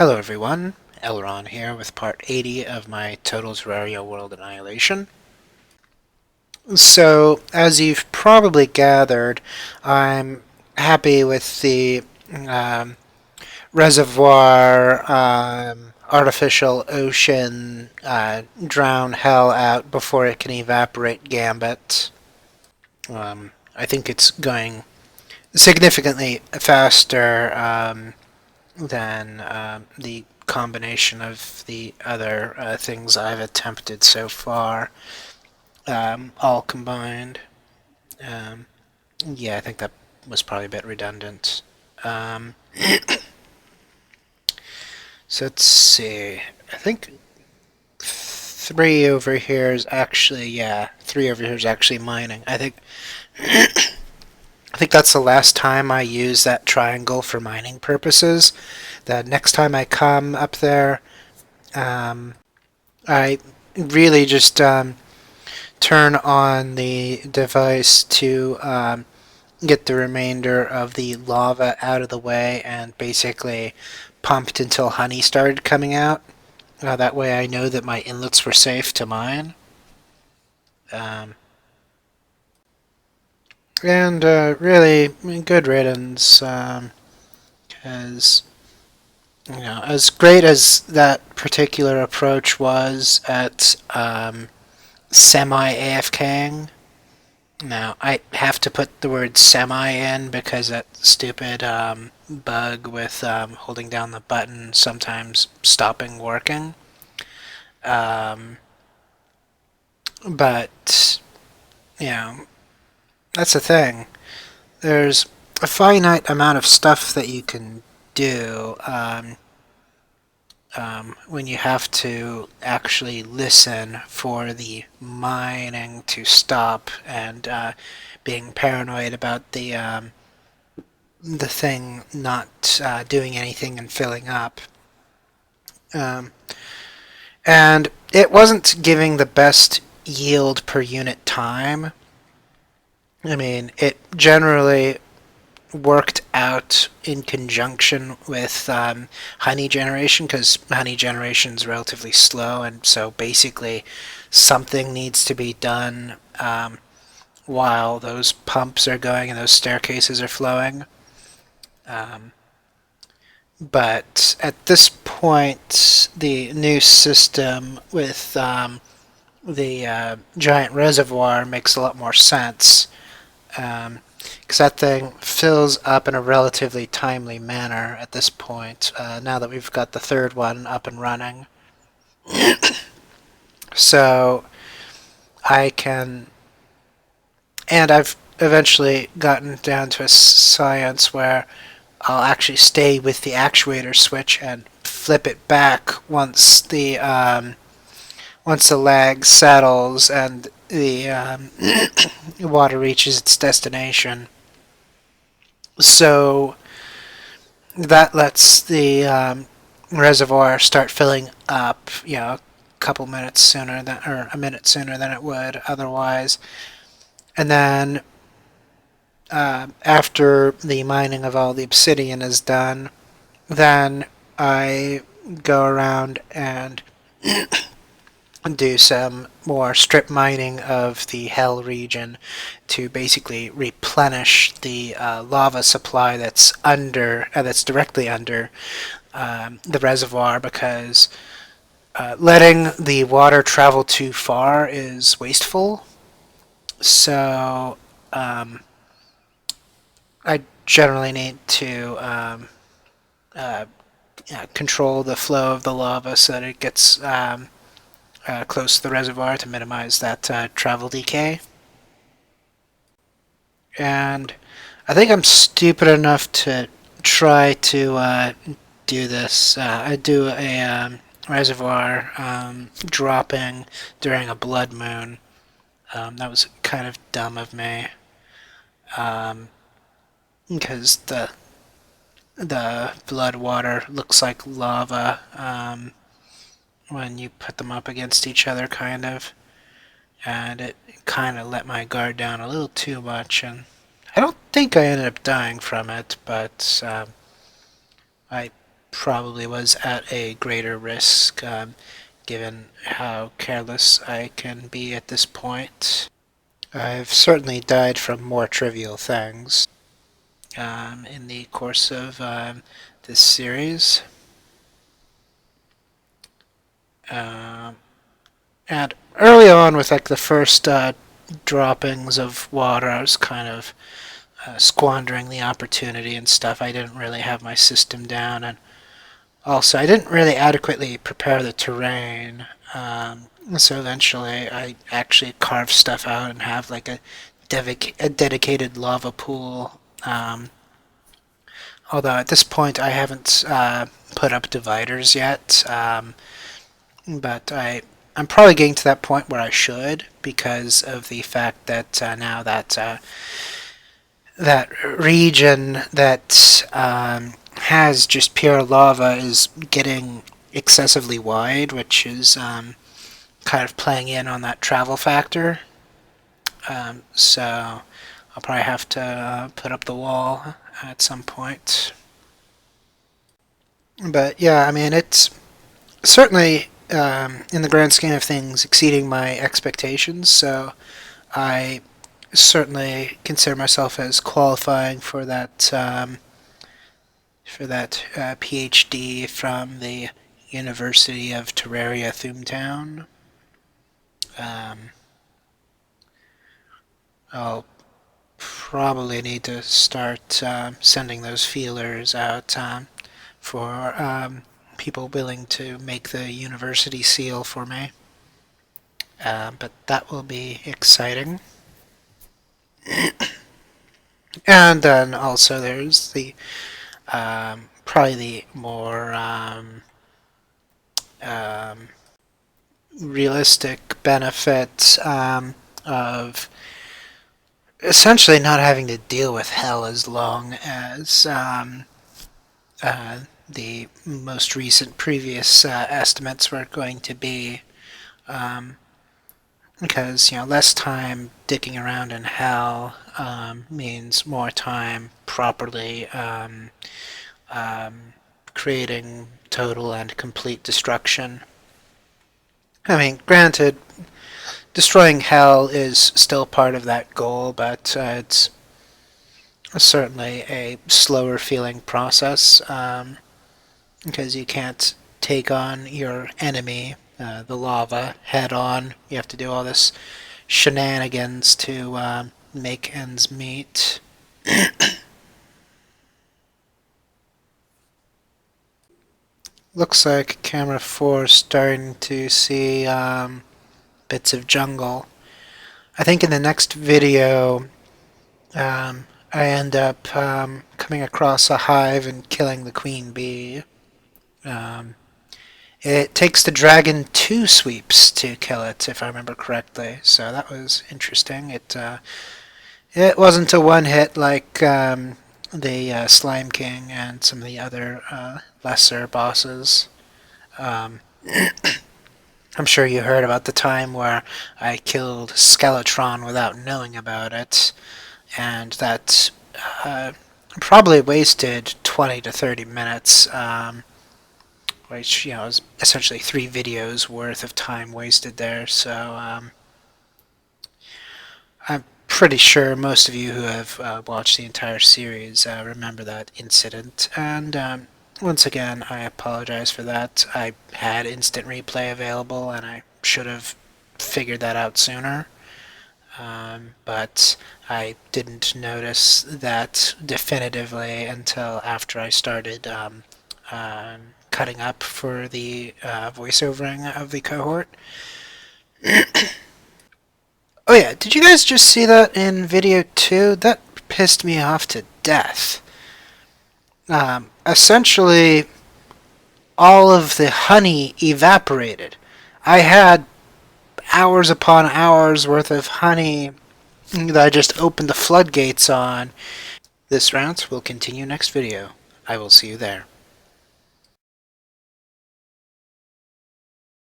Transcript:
Hello everyone, LRon here with part 80 of my Total Terraria World Annihilation. So, as you've probably gathered, I'm happy with the um, reservoir, artificial ocean, drown hell out before it can evaporate gambit. I think it's going significantly faster than the combination of the other things I've attempted so far, all combined. Um, yeah, I think that was probably a bit redundant. Um, so let's see. I think three over here is actually mining. I think that's the last time I use that triangle for mining purposes. The next time I come up there, um, I really just turn on the device to get the remainder of the lava out of the way and basically pumped until honey started coming out. That way I know that my inlets were safe to mine. Um, and really, good riddance, because as great as that particular approach was at semi AFKing. Now, I have to put the word semi in because that stupid bug with holding down the button sometimes stopping working. Um, but, you know, that's the thing. There's a finite amount of stuff that you can do when you have to actually listen for the mining to stop and being paranoid about the thing not doing anything and filling up. Um, and it wasn't giving the best yield per unit time. I mean, it generally worked out in conjunction with honey generation because honey generation is relatively slow, and so basically something needs to be done while those pumps are going and those staircases are flowing. Um, but at this point, the new system with the giant reservoir makes a lot more sense. Because that thing fills up in a relatively timely manner at this point, now that we've got the third one up and running. So I can. And I've eventually gotten down to a science where I'll actually stay with the actuator switch and flip it back once the lag settles and the water reaches its destination. So that lets the reservoir start filling up, a couple minutes sooner than, or a minute sooner than it would otherwise. And then after the mining of all the obsidian is done, then I go around and do some more strip mining of the Hell region to basically replenish the lava supply that's directly under the reservoir, because letting the water travel too far is wasteful. So I generally need to uh, control the flow of the lava so that it gets close to the reservoir to minimize that travel decay. And I think I'm stupid enough to try to do this. I do a reservoir dropping during a blood moon. That was kind of dumb of me, because the blood water looks like lava when you put them up against each other, kind of. And it kind of let my guard down a little too much, and I don't think I ended up dying from it, but I probably was at a greater risk, given how careless I can be at this point. I've certainly died from more trivial things in the course of this series. Um, and early on, with like the first droppings of water, I was kind of squandering the opportunity and stuff. I didn't really have my system down, and also I didn't really adequately prepare the terrain. So eventually, I actually carve stuff out and have like a dedicated lava pool. Although at this point, I haven't put up dividers yet. But I'm probably getting to that point where I should, because of the fact that now that that region that has just pure lava is getting excessively wide, which is kind of playing in on that travel factor. So I'll probably have to put up the wall at some point. But yeah, I mean, it's certainly, in the grand scheme of things, exceeding my expectations. So I certainly consider myself as qualifying for that PhD from the University of Terraria, Thumbtown. Um, I'll probably need to start sending those feelers out for people willing to make the university seal for me. But that will be exciting. And then also there's the probably the more um, realistic benefit of essentially not having to deal with hell as long as the most recent previous estimates were going to be. Um, because less time dicking around in hell means more time properly creating total and complete destruction. I mean, granted, destroying hell is still part of that goal, but it's certainly a slower feeling process, because you can't take on your enemy, the lava, head on. You have to do all this shenanigans to make ends meet. Looks like camera 4 is starting to see bits of jungle. I think in the next video, I end up coming across a hive and killing the queen bee. Um, it takes the dragon 2 sweeps to kill it, if I remember correctly. So that was interesting. It wasn't a one hit like the Slime King and some of the other lesser bosses. Um, I'm sure you heard about the time where I killed Skeletron without knowing about it, and that probably wasted 20 to 30 minutes, which is essentially 3 videos worth of time wasted there. So I'm pretty sure most of you who have watched the entire series remember that incident, and once again, I apologize for that. I had instant replay available, and I should have figured that out sooner. But I didn't notice that definitively until after I started cutting up for the voiceovering of the cohort. Oh yeah, did you guys just see that in video 2? That pissed me off to death. Essentially, all of the honey evaporated. I had hours upon hours worth of honey that I just opened the floodgates on. This rant will continue next video. I will see you there.